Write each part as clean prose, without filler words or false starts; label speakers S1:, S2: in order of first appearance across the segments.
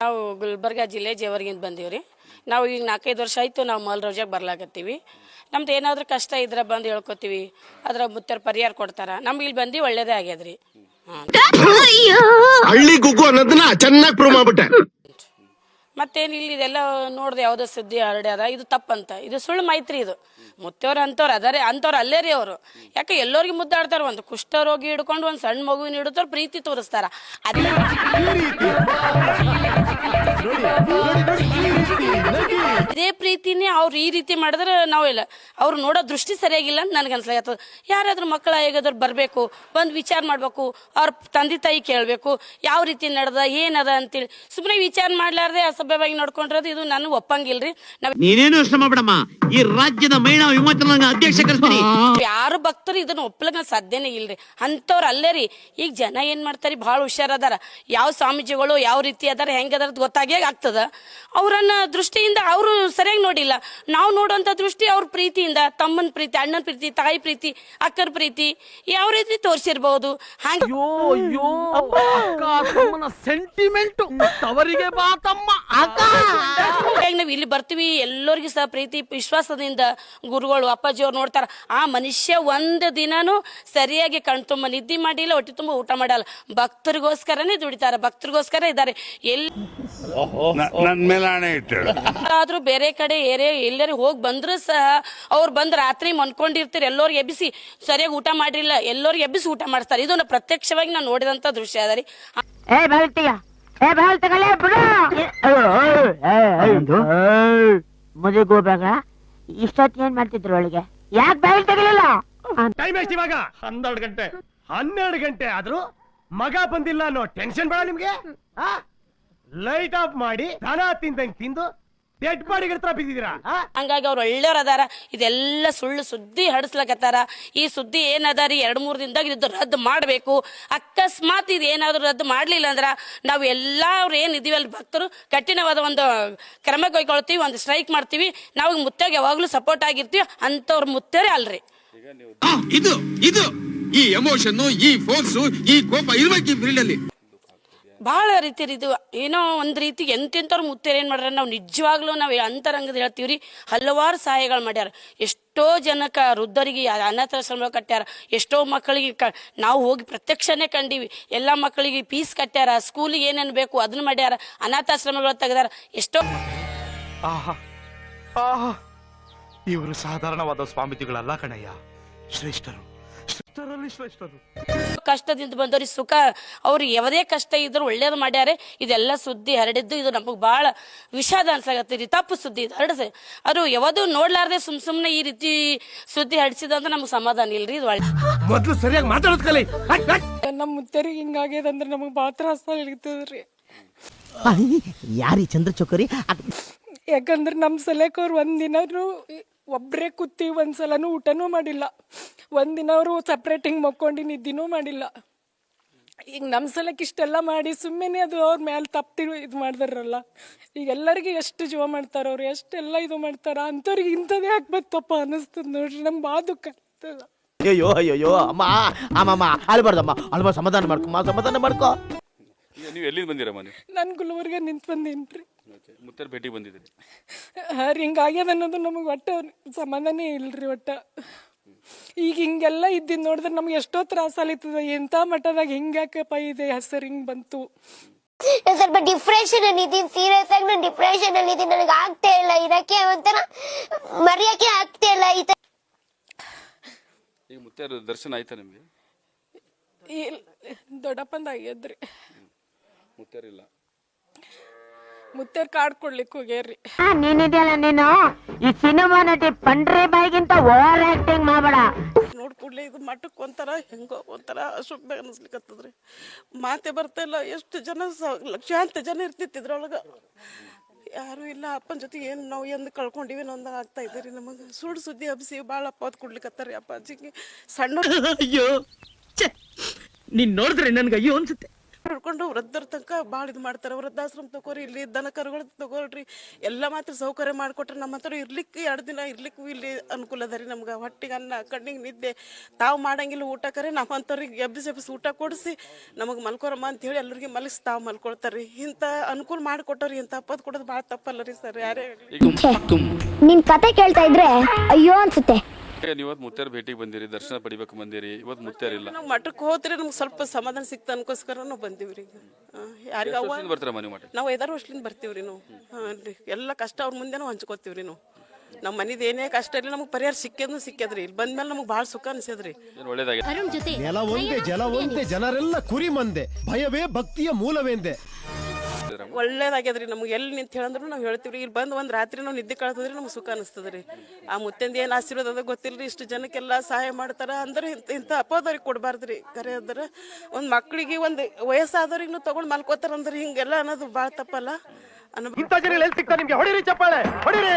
S1: ನಾವು ಗುಲ್ಬರ್ಗ ಜಿಲ್ಲೆ ಜೇವರ್ಗಿಂದ ಬಂದೀವ್ರಿ. ನಾವು ಈಗ 4-5 ವರ್ಷ ಆಯಿತು ನಾವು ಮಾಲ್ ರೋಜಾಗೆ ಬರ್ಲಾಕತ್ತೀವಿ. ನಮ್ದು ಏನಾದರೂ ಕಷ್ಟ ಇದ್ರೆ ಬಂದು ಹೇಳ್ಕೊತೀವಿ, ಅದ್ರ ಮುತ್ತರ್ ಪರಿಹಾರ ಕೊಡ್ತಾರ. ನಮ್ಗೆ ಇಲ್ಲಿ ಬಂದು ಒಳ್ಳೇದೇ ಆಗ್ಯದ್ರಿ.
S2: ಹಳ್ಳಿ ಗುಗ್ಗು ಅನ್ನೋದನ್ನ ಚೆನ್ನಾಗಿ ಪ್ರೂವ್ ಮಾಡ್ಬಿಟ್ಟೆ.
S1: ಮತ್ತೇನು ಇಲ್ಲಿ ಇದೆಲ್ಲ ನೋಡ್ದೆ ಯಾವುದೋ ಸುದ್ದಿ ಹರಡ್ಯಾದ, ಇದು ತಪ್ಪಂತ, ಇದು ಸುಳ್ಳು ಮೈತ್ರಿ. ಇದು ಮುತ್ತವ್ರು ಅಂತವ್ರು ಅದಾರೆ, ಅಂತವ್ರು ಅಲ್ಲೇ ರೀ ಅವರು. ಯಾಕೆ ಎಲ್ಲರಿಗೂ ಮುದ್ದಾಡ್ತಾರ. ಒಂದು ಕುಷ್ಠರೋಗಿ ಹಿಡ್ಕೊಂಡು ಒಂದು ಸಣ್ಣ ಮಗುವಿನ ಹಿಡಿದವ್ರು ಪ್ರೀತಿ ತೋರಿಸ್ತಾರ. ಇದೇ ಪ್ರೀತಿನೇ ಅವ್ರು ಈ ರೀತಿ ಮಾಡಿದ್ರೆ ನಾವೆಲ್ಲ ಅವ್ರು ನೋಡೋ ದೃಷ್ಟಿ ಸರಿಯಾಗಿಲ್ಲ ಅಂತ ನನಗೆ ಅನ್ಸ್ಲಾಗತ್ತದ. ಯಾರಾದ್ರೂ ಮಕ್ಕಳ ಹೇಗಾದ್ರು ಬರಬೇಕು, ಬಂದು ವಿಚಾರ ಮಾಡ್ಬೇಕು, ಅವ್ರ ತಂದೆ ತಾಯಿ ಕೇಳಬೇಕು ಯಾವ ರೀತಿ ನಡೆದ ಏನದ ಅಂತೇಳಿ. ಸುಮ್ಮನೆ ವಿಚಾರ ಮಾಡ್ಲಾರ್ದೆ ಅಸಭ್ಯವಾಗಿ ನೋಡ್ಕೊಂಡಿರೋದು ಇದು ನನಗೆ ಒಪ್ಪಂಗಿಲ್ರಿ.
S3: ನೀನೇನು ಯೋಚನೆ ಮಾಡ್ಬೇಡಮ್ಮ, ಈ ರಾಜ್ಯದ ಮಹಿಳಾ ವಿಮೋಚನಾ ಅಧ್ಯಕ್ಷ ಕಳಿಸ್ತೀನಿ.
S1: ಯಾರು ಭಕ್ತರು ಇದನ್ನ ಒಪ್ಪಲಕ್ಕ ಸಾಧ್ಯನೇ ಇಲ್ರಿ. ಅಂತವ್ರು ಅಲ್ಲೇ ರೀ. ಈಗ ಜನ ಏನ್ ಮಾಡ್ತಾರಿ, ಭಾಳ ಹುಷಾರದಾರ. ಯಾವ ಸ್ವಾಮೀಜಿಗಳು ಯಾವ ರೀತಿ ಅದಾರ, ಹೆಂಗದಾರ ಗೊತ್ತಾಗೇ ಆಗ್ತದ. ಅವರನ್ನ ದೃಷ್ಟಿಯಿಂದ ಅವರು ಸರಿಯಾಗಿ ನೋಡಿಲ್ಲ. ನಾವು ನೋಡುವಂತ ದೃಷ್ಟಿ ಅವ್ರ ಪ್ರೀತಿಯಿಂದ, ತಮ್ಮನ ಪ್ರೀತಿ, ಅಣ್ಣನ ಪ್ರೀತಿ, ತಾಯಿ ಪ್ರೀತಿ, ಅಕ್ಕರ ಪ್ರೀತಿ ಯಾವ ರೀತಿ ತೋರಿಸಿರ್ಬಹುದು. ನಾವ್ ಇಲ್ಲಿ ಬರ್ತೀವಿ, ಎಲ್ಲರಿಗೂ ಸಹ ಪ್ರೀತಿ ವಿಶ್ವಾಸದಿಂದ ಗುರುಗಳು ಅಪ್ಪಾಜಿ ಅವ್ರು ನೋಡ್ತಾರ. ಆ ಮನುಷ್ಯ ಒಂದು ದಿನಾನು ಸರಿಯಾಗಿ ಕಣ್ತುಂಬ ನಿದ್ದೆ ಮಾಡಿಲ್ಲ, ಹೊಟ್ಟೆ ತುಂಬ ಊಟ ಮಾಡಲ್ಲ. ಭಕ್ತರಿಗೋಸ್ಕರನೇ ದುಡಿತಾರ, ಭಕ್ತರಿಗೋಸ್ಕರ ಇದ್ದಾರೆ. ಆದ್ರೂ ಬೇರೆ ಕಡೆ ಎಲ್ಲರೂ ಹೋಗಿ ಬಂದ್ರು ಸಹ ಅವ್ರು ಬಂದ್ ರಾತ್ರಿ ಮನ್ಕೊಂಡಿರ್ತಾರೆ. ಎಲ್ಲರಿಗೆ ಎಬ್ಬಿಸಿ ಸರಿಯಾಗಿ ಊಟ ಮಾಡಿಲ್ಲ, ಎಲ್ಲರಿಗೆ ಎಬ್ಬಿಸಿ ಊಟ ಮಾಡ್ತಾರೆ. ಇದನ್ನ ಪ್ರತ್ಯಕ್ಷವಾಗಿ ನಾನು ನೋಡಿದಂತ ದೃಶ್ಯ ಅದ ರೀ.
S4: ಮದುವೆಗೆ ಹೋಗ್ಬೇಕ ಇಷ್ಟೊತ್ತು ಏನ್ ಮಾಡ್ತಿದ್ರು ಒಳಗೆ? ಯಾಕೆ ಬಾಯಿಲ್ ತಗಲಿಲ್ಲ?
S5: ಟೈಮ್ ಎಷ್ಟು ಇವಾಗ? 12 ಗಂಟೆ ಆದ್ರೂ ಮಗ ಬಂದಿಲ್ಲ ಅನ್ನೋ ಟೆನ್ಷನ್ ಬೇಡ ನಿಮ್ಗೆ? ಲೈಟ್ ಆಫ್ ಮಾಡಿ ದನ ತಿಂದಂಗ್ ತಿಂದು ಡೆಡ್ ಬಾಡಿಗಳ ಹತ್ರ ಬಿದ್ದಿದ್ದೀರಾ.
S1: ಹಂಗಾಗಿ ಅವ್ರು ಒಳ್ಳೆಯವ್ರ ಅದಾರ. ಇದೆಲ್ಲ ಸುಳ್ಳು ಸುದ್ದಿ ಹಡಿಸ್ಲಕತ್ತಾರ. ಈ ಸುದ್ದಿ ಏನದ ರೀ, 2-3 ದಿನದಾಗ ಇದು ರದ್ದು ಮಾಡಬೇಕು. ಅಕಸ್ಮಾತ್ ಇದು ಏನಾದ್ರು ರದ್ದು ಮಾಡ್ಲಿಲ್ಲ ಅಂದ್ರ ನಾವು ಎಲ್ಲ ಅವ್ರು ಏನಿದೀವಿ ಅಲ್ಲಿ ಭಕ್ತರು ಕಠಿಣವಾದ ಒಂದು ಕ್ರಮ ಕೈಗೊಳ್ತೀವಿ, ಒಂದು ಸ್ಟ್ರೈಕ್ ಮಾಡ್ತೀವಿ. ನಾವು ಮುತ್ತಾಗ ಯಾವಾಗ್ಲೂ ಸಪೋರ್ಟ್ ಆಗಿರ್ತೀವಿ. ಅಂತವ್ರ ಮುತ್ತರೇ ಅಲ್ರಿ.
S3: ಇದು ಇದು ಈ ಎಮೋಷನ್, ಈ ಫೋರ್ಸ್, ಈ ಕೋಪ ಇರ್ಬೇಕು ಈ ಫೀಲ್ಡ್ ಅಲ್ಲಿ.
S1: ಬಹಳ ರೀತಿ ಇದು ಏನೋ ಒಂದ್ ರೀತಿ ಎಂತೆಂಥವ್ರು ಮುತ್ತೇರು ಏನ್ ಮಾಡ್ಯಾರ. ನಾವು ನಿಜವಾಗ್ಲೂ ನಾವು ಅಂತರಂಗದ ಹೇಳ್ತೀವ್ರಿ. ಹಲವಾರು ಸಹಾಯಗಳು ಮಾಡ್ಯಾರ. ಎಷ್ಟೋ ಜನಕ್ಕ ವೃದ್ಧರಿಗೆ ಅನಾಥಾಶ್ರಮ ಕಟ್ಟ್ಯಾರ. ಎಷ್ಟೋ ಮಕ್ಕಳಿಗೆ ನಾವು ಹೋಗಿ ಪ್ರತ್ಯಕ್ಷನೇ ಕಂಡೀವಿ. ಎಲ್ಲಾ ಮಕ್ಕಳಿಗೆ ಫೀಸ್ ಕಟ್ಟ್ಯಾರ. ಸ್ಕೂಲಿಗೆ ಏನೇನು ಬೇಕು ಅದನ್ನ ಮಾಡ್ಯಾರ. ಅನಾಥಾಶ್ರಮಗಳು ತೆಗೆದಾರ. ಎಷ್ಟೋ
S5: ಇವರು ಸಾಧಾರಣವಾದ ಸ್ವಾಮಿತಿಗಳಲ್ಲ ಕಣಯ್ಯ, ಶ್ರೇಷ್ಠರು.
S1: ಕಷ್ಟದಿಂದ ಬಂದವ್ರಿಗೆ ಸುಖ, ಅವ್ರಿಗೆ ಯಾವುದೇ ಕಷ್ಟ ಇದ್ರು ಒಳ್ಳೇದು ಮಾಡ್ಯಾರೆ. ಇದೆಲ್ಲ ಸುದ್ದಿ ಹರಡಿದ್ದು ಇದು ನಮಗ್ ಬಹಳ ವಿಷಾದ ಅನ್ಸಾಗತ್ತೀರಿ. ತಪ್ಪು ಸುದ್ದಿ ಇದು ಹರಡಿಸಿ ಅದು ಯಾವುದು ನೋಡ್ಲಾರ್ದೆ ಸುಮ್ನೆ ಈ ರೀತಿ ಸುದ್ದಿ ಹಡಿಸಿದಂದ್ರೆ ನಮ್ಗೆ ಸಮಾಧಾನ ಇಲ್ರಿ. ಇದು ಒಳ್ಳೆ
S5: ಮೊದ್ಲು ಸರಿಯಾಗಿ ಮಾತಾಡೋದ್ ಕಲಿ.
S6: ನಮ್ಮ ಮುತ್ತರಿಗೆ ಹಿಂಗಾಗ್ಯದಂದ್ರೆ ನಮಗ್ ಬಹಳ ತ್ರಾಸ ಇರ್ತದ್ರಿ.
S4: ಯಾರಿ ಚಂದ್ರ ಚೌಕರಿ?
S6: ಯಾಕಂದ್ರೆ ನಮ್ ಸಲಕ್ ಅವ್ರು ಒಂದಿನಾರು ಒಬ್ರೇ ಕೂತಿ ಒಂದ್ಸಲನೂ ಊಟನೂ ಮಾಡಿಲ್ಲ. ಒಂದಿನ ಅವರು ಸಪ್ರೇಟಿಂಗ್ ಮಕ್ಕೊಂಡು ನಿದ್ದಿನೂ ಮಾಡಿಲ್ಲ. ಈಗ ನಮ್ಮ ಸಲಕ್ಕೆ ಇಷ್ಟೆಲ್ಲ ಮಾಡಿ ಸುಮ್ಮನೆ ಅದು ಅವ್ರ ಮೇಲೆ ತಪ್ಪು ಇದು ಮಾಡ್ದಾರಲ್ಲ. ಈಗ ಎಲ್ಲರಿಗೆ ಎಷ್ಟು ಜೀವ ಮಾಡ್ತಾರ, ಅವ್ರು ಎಷ್ಟೆಲ್ಲ ಇದು ಮಾಡ್ತಾರ. ಅಂಥವ್ರಿಗೆ ಇಂಥದ್ದೇ ಹಾಕ್ಬೇಕಪ್ಪ ಅನ್ನಿಸ್ತದ ನೋಡ್ರಿ. ನಮ್ಗೆ ಬಾ ದುಃಖ ಆಗ್ತದ.
S4: ಅಯ್ಯೋ ಅಮ್ಮ ಅಮ್ಮಮ್ಮ ಅಳ್ಬಾರ್ದಮ್ಮ, ಅಳ್ಬಾರ್ದು. ಸಮಾಧಾನ ಮಾಡ್ಕೊ, ಸಮಾಧಾನ ಮಾಡ್ಕೊ.
S7: ನೀವು ಎಲ್ಲಿಂದ ಬಂದಿರಮ್ಮ?
S6: ನಾನು ಗುಲ್ಬರ್ಗ ನಿಂತು ಬಂದೇನ್ರಿ.
S7: ಮುತ್ತರ ಭೇಟಿ ಬಂದಿದ್ದೀರಿ?
S6: ಹಿಂಗಾಗ್ಯದ ಅನ್ನೋದು ನಮಗೆ ಒಟ್ಟ ಸಮಾಧಾನ ಇಲ್ರಿ. ಒಟ್ಟ ಈಗ ಹಿಂಗೆಲ್ಲ ಇದ್ದಿದ್ದು ನೋಡಿದ್ರೆ ನಮ್ಗೆ ಎಷ್ಟೋ ತ್ರಾಸ ಆಲಿತದ. ಎಂತ ಮಟ್ಟದಾಗ ಹಿಂಗ್ಯಾಕಪ್ಪ ಇದೆ ಹೆಸರು ಹಿಂಗ್ ಬಂತು.
S8: ಸ್ವಲ್ಪ ಡಿಪ್ರೆಷನ್ ಅಲ್ಲಿ ಇದೀನಿ, ಸೀರಿಯಸ್ ಆಗಿ ನಾನು ಡಿಪ್ರೆಷನ್ ಅಲ್ಲಿ ಇದೀನಿ. ನನಗೆ ಆಗ್ತಾ ಇಲ್ಲ ಇರಕ್ಕೆ, ಒಂಥರ ಮರೆಯಕ್ಕೆ ಆಗ್ತಾ ಇಲ್ಲ.
S7: ಈಗ ಮುತ್ತರ ದರ್ಶನ ಆಯ್ತಾ ನಿಮ್ಗೆ?
S6: ದೊಡ್ಡಪ್ಪಂದ ಆಗ್ಯದ್ರಿ.
S7: ಮುತ್ತರಿಲ್ಲ,
S6: ಮುತ್ತೇರ್ ಕಾರ್ಡ್ ಕೊಡ್ಲಿಕ್ಕೆ ಹೋಗ್ಯಾರ್ರಿ.
S4: ನೀನಿದೆಯಲ್ಲ ನೀನು ಈ ಸಿನಿಮಾ ನಟಿ ಪಂಡ್ರೆ ಬಾಯಿಗಿಂತ ಓವರ್ ಆಕ್ಟಿಂಗ್ ಮಾಡಬೇಡ.
S6: ನೋಡ್ಕೊಡ್ಲಿ ಇದು ಮಟ್ಟಕ್ಕೆ ಒಂಥರ ಹೆಂಗೋ ಒಂಥರ ಅಶುಭ ಅನಿಸ್ಲಿಕ್ಕತ್ತದ್ರಿ. ಮಾತೆ ಬರ್ತಾ ಇಲ್ಲ. ಎಷ್ಟು ಜನ, ಲಕ್ಷಾಂತರ ಜನ ಇರ್ತಿತ್ತು ಇದ್ರೊಳಗ. ಯಾರು ಇಲ್ಲ. ಅಪ್ಪನ ಜೊತೆಗೆ ಏನು ನಾವು ಎಂದು ಕಳ್ಕೊಂಡಿವಿ ಅನ್ನೋದಂಗ ಆಗ್ತಾ ಇದ್ದೀರಿ ನಮಗೆ. ಸುಳ್ಳು ಸುದ್ದಿ ಹಬ್ಸಿ ಭಾಳ ಅಪ್ಪ ಕೊಡ್ಲಿಕ್ಕತ್ತಾರಿ ಅಪ್ಪಾಜಿಗೆ. ಸಣ್ಣ
S9: ಅಯ್ಯೋ, ನೀನ್ ನೋಡಿದ್ರೆ ನನ್ಗೆ ಅಯ್ಯೋ ಅನ್ಸುತ್ತೆ. ಹಿಡ್ಕೊಂಡು ವೃದ್ಧರ ತನಕ ಭಾಳ ಇದು ಮಾಡ್ತಾರೆ. ವೃದ್ಧಾಶ್ರಮ ತಗೋರಿ, ಇಲ್ಲಿ ದನ ಕರುಗಳು ತಗೋಳ್ರಿ, ಎಲ್ಲ ಮಾತ್ರ ಸೌಕರ್ಯ ಮಾಡಿಕೊಟ್ರೆ ನಮ್ಮ ಹತ್ರ ಇರ್ಲಿಕ್ಕೆ 2 ದಿನ ಇರ್ಲಿಕ್ಕೂ ಇಲ್ಲಿ ಅನುಕೂಲ ಅದ ರೀ. ನಮ್ಗೆ ಹೊಟ್ಟಿಗೆ ಅನ್ನ, ಕಣ್ಣಿಗೆ ನಿದ್ದೆ, ತಾವು ಮಾಡಂಗಿಲ್ಲ ಊಟ ಕರೆ ನಮ್ಮಂಥವ್ರಿಗೆ ಎಬ್ಬಿಸಿ ಊಟ ಕೊಡಿಸಿ ನಮಗೆ ಮಲ್ಕೊರಮ್ಮ ಅಂತ ಹೇಳಿ ಎಲ್ಲರಿಗೆ ಮಲಗಿಸಿ ತಾವು ಮಲ್ಕೊಳ್ತಾರೆ ರೀ. ಇಂಥ ಅನುಕೂಲ ಮಾಡಿಕೊಟ್ಟವ್ರಿ, ಇಂಥ ಪದ್ ಕೊಡೋದು ಭಾಳ ತಪ್ಪಲ್ಲ ರೀ ಸರ್. ಯಾರೇ
S8: ನಿನ್ ಕತೆ ಕೇಳ್ತಾ ಇದ್ರೆ ಅಯ್ಯೋ ಅನ್ಸುತ್ತೆ.
S7: ನೀವು ಇವತ್ತು ಮುತ್ಯಾರ ಭೇಟಿಗೆ ಬಂದಿರಿ, ದರ್ಶನ ಪಡಿಬೇಕು ಬಂದಿರಿ, ಇವತ್ತು ಮುತ್ಯಾರಿಲ್ಲ.
S9: ನಾವು ಮಠಕ್ಕೆ ಹೋದ್ರೆ ನಮ್ಗೆ ಸ್ವಲ್ಪ ಸಮಾಧಾನ ಸಿಕ್ತ ಅನ್ಕೋಸ್ಕರ ನಾವು ಬಂದೀವ್ರಿ. ಯಾರಿಗೆ
S7: ಬರ್ತೀರಮ್ಮ ನೀವು ಮಠ?
S9: ನಾವು 5-6 ವರ್ಷದಿಂದ ಬರ್ತೀವ್ರಿ ನಾವು. ಹಾಂ ರೀ, ಎಲ್ಲ ಕಷ್ಟ ಅವ್ರ ಮುಂದೆ ನಾವು ಹಂಚ್ಕೋತೀವ್ರಿ ನಾವು. ನಮ್ಮ ಮನೇದು ಏನೇ ಕಷ್ಟ ಇರಲಿ ನಮಗೆ ಪರಿಹಾರ ಸಿಕ್ಕಿದ್ರಿ. ಇಲ್ಲಿ ಬಂದ್ಮೇಲೆ ನಮಗೆ ಭಾಳ ಸುಖ ಅನ್ಸದ್ರಿ.
S7: ಒಳ್ಳೇದಾಗಿದೆ.
S5: ನೆಲ ಒಂದೇ ಜಲ ಒಂದೇ, ಜನರೆಲ್ಲ ಕುರಿ ಮಂದೆ, ಭಯವೇ ಭಕ್ತಿಯ ಮೂಲವೆಂದೆ.
S9: ಒಳ್ಳೇದಾಗ್ಯದ್ರಿ. ನಮ್ಗೆ ಎಲ್ಲಿ ನಿಂತು ಹೇಳಂದ್ರು ನಾವು ಹೇಳ್ತೀವ್ರಿ. ಇಲ್ಲಿ ಬಂದು ಒಂದು ರಾತ್ರಿ ನಾವು ನಿದ್ದೆ ಕಳ್ತದ್ರಿ, ನಮ್ಗೆ ಸುಖ ಅನಿಸ್ತದ್ರಿ. ಆ ಮುತ್ತೆಂದು ಏನು ಆಶೀರ್ವಾದ ಅದ ಗೊತ್ತಿಲ್ರಿ. ಇಷ್ಟು ಜನಕ್ಕೆಲ್ಲ ಸಹಾಯ ಮಾಡ್ತಾರ ಅಂದ್ರೆ ಇಂಥ ಅಪೋದವ್ರಿಗೆ ಕೊಡಬಾರ್ದ್ರಿ. ಕರೆ ಅಂದ್ರೆ ಒಂದು ಮಕ್ಳಿಗೆ ಒಂದು ವಯಸ್ಸಾದವ್ರಿಗೆ ತಗೊಂಡು ಮಲ್ಕೋತಾರ ಅಂದ್ರೆ ಹಿಂಗೆಲ್ಲ ಅನ್ನೋದು ಭಾಳ ತಪ್ಪಲ್ಲ.
S5: ಇಂಥ ಜನ ಎಲ್ಲಿ ಸಿಗ್ತಾ ನಿಮ್ಗೆ? ಹೊಡಿರಿ ಚಪ್ಪಾಳೆ, ಹೊಡಿರಿ.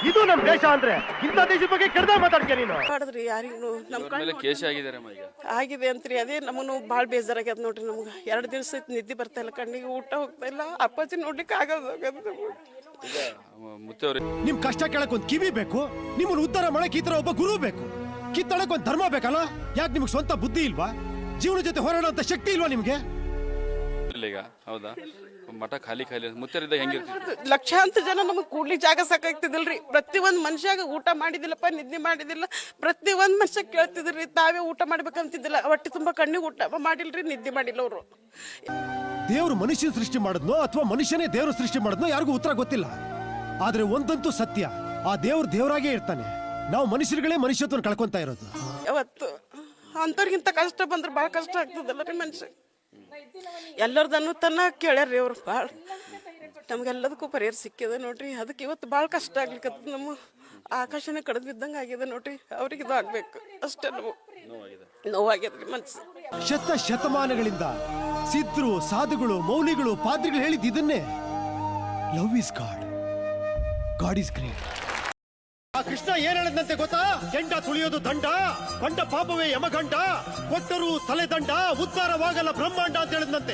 S5: ಇದು ನಮ್ ದೇಶ ಅಂದ್ರೆ ಇಂಥ ದೇಶದ ಬಗ್ಗೆ ಕೆಡ್ದ ಮಾತಾಡ್ತೀಯ ನೀನು.
S9: ಮಾಡಿದ್ರಿ ಯಾರಿಗೂ ನಮ್ಮ
S7: ಕೇಶ ಆಗಿದ್ದಾರೆ ಈಗ
S9: ಆಗಿದೆ ಅಂತ್ರಿ. ಅದೇ ನಮ್ಮನ್ನು ಭಾಳ ಬೇಜಾರಾಗ್ಯದ ನೋಡ್ರಿ. ನಮ್ಗೆ 2 ದಿವಸ ನಿದ್ದೆ ಬರ್ತಾ ಇಲ್ಲ, ಕಣ್ಣಿಗೆ ಊಟ ಹೋಗ್ತಾ ಇಲ್ಲ, ಅಪ್ಪಾಜಿ ನೋಡ್ಲಿಕ್ಕೆ ಆಗೋದು.
S5: ನಿಮ್ ಕಷ್ಟ ಕೇಳಕ್ ಒಂದ್ ಕಿವಿ ಬೇಕು, ನಿಮ್ಮನ್ನ ಉದ್ಧಾರ ಮಾಡಕ್ ಈ ತರ ಒಬ್ಬ ಗುರು ಬೇಕು, ಕಿತ್ತಳಕ್ ಒಂದ್ ಧರ್ಮ ಬೇಕಲ್ಲ? ಯಾಕೆ ನಿಮ್ಗೆ ಸ್ವಂತ ಬುದ್ಧಿ ಇಲ್ವಾ? ಜೀವನ ಜೊತೆ ಹೋರಾಡೋ ಅಂತ ಶಕ್ತಿ ಇಲ್ವಾ ನಿಮ್ಗೆ?
S7: ಈಗ ಹೌದಾ? ಮಠ ಖಾಲಿ ಮುತ್ಯಾರಿದ್ದಾಗ ಹೆಂಗಿರ್ತೀವಿ?
S9: ಲಕ್ಷಾಂತರ ಜನ ನಮಗೆ ಕೂಡ್ಲಿಕ್ಕೆ ಜಾಗ ಸಾಕಾಗ್ತಿದಿಲ್ರಿ. ಪ್ರತಿಯೊಂದು ಮನುಷ್ಯಾಗ ಊಟ ಮಾಡಿದಿಲ್ಲಪ್ಪ, ನಿದ್ದೆ ಮಾಡಿದಿಲ್ಲ, ಪ್ರತಿಯೊಂದು ಮನುಷ್ಯ ಕೇಳ್ತಿದ್ರಿ. ತಾವೇ ಊಟ ಮಾಡ್ಬೇಕಂತಿದ್ದಿಲ್ಲ, ಹೊಟ್ಟೆ ತುಂಬಾ ಕಣ್ಣಿಗೆ ಊಟ ಮಾಡಿಲ್ರಿ, ನಿದ್ದೆ ಮಾಡಿಲ್ಲ ಅವರು.
S5: ದೇವ್ರು ಮನುಷ್ಯನ ಸೃಷ್ಟಿ ಮಾಡಿದ್ನೋ ಅಥವಾ ಮನುಷ್ಯನೇ ದೇವ್ರು ಸೃಷ್ಟಿ ಮಾಡಿದ್ನೋ ಯಾರಿಗೂ ಉತ್ತರ ಗೊತ್ತಿಲ್ಲ. ಆದ್ರೆ ಒಂದಂತೂ ಸತ್ಯ, ಆ ದೇವ್ರು ದೇವರಾಗೇ ಇರ್ತಾನೆ. ನಾವು ಮನುಷ್ಯರುಗಳೇ ಮನುಷ್ಯತ್ವನ ಕಳ್ಕೊಂತ ಇರೋದು.
S9: ಯಾವತ್ತು ಅಂಥವ್ರಿಗಿಂತ ಕಷ್ಟ ಬಂದ್ರೆ ಭಾಳ ಕಷ್ಟ ಆಗ್ತದಲ್ಲ ರೀ ಮನುಷ್ಯ. ಎಲ್ಲರದನ್ನು ತನ್ನ ಕೇಳ್ಯಾರ್ರಿ ಅವ್ರು ಭಾಳ. ನಮ್ಗೆಲ್ಲದಕ್ಕೂ ಪರಿಹಾರ ಸಿಕ್ಕಿದೆ ನೋಡ್ರಿ. ಅದಕ್ಕೆ ಇವತ್ತು ಭಾಳ ಕಷ್ಟ ಆಗ್ಲಿಕ್ಕದ. ನಮ್ಮ ಆಕಾಶನೇ ಕಳೆದು ಬಿದ್ದಂಗೆ ಆಗಿದೆ ನೋಡ್ರಿ. ಅವ್ರಿಗೆ ಇದು ಆಗ್ಬೇಕು ಅಷ್ಟೇ. ನೋವಾಗ್ಯದ್ರಿ ಮನ್ಸು.
S5: ಶತಮಾನಗಳಿಂದ ಸಿದ್ಧರು, ಸಾಧುಗಳು, ಮೌಲಿಗಳು, ಪಾದ್ರಿಗಳು ಹೇಳಿದ್ದು ಇದನ್ನೇ, love is god, god is great. ಆ ಕೃಷ್ಣ ಏನ್ ಹೇಳಿದಂತೆ ಗೊತ್ತಾ? ಕೆಂಡ ತುಳಿಯೋದು ದಂಡ, ಕಂಡ ಪಾಪವೇ ಯಮಗಂಡ, ಕೊಟ್ಟರು ತಲೆದಂಡ, ಉದ್ಧಾರವಾಗಲ್ಲ ಬ್ರಹ್ಮಾಂಡ ಅಂತ ಹೇಳಿದಂತೆ.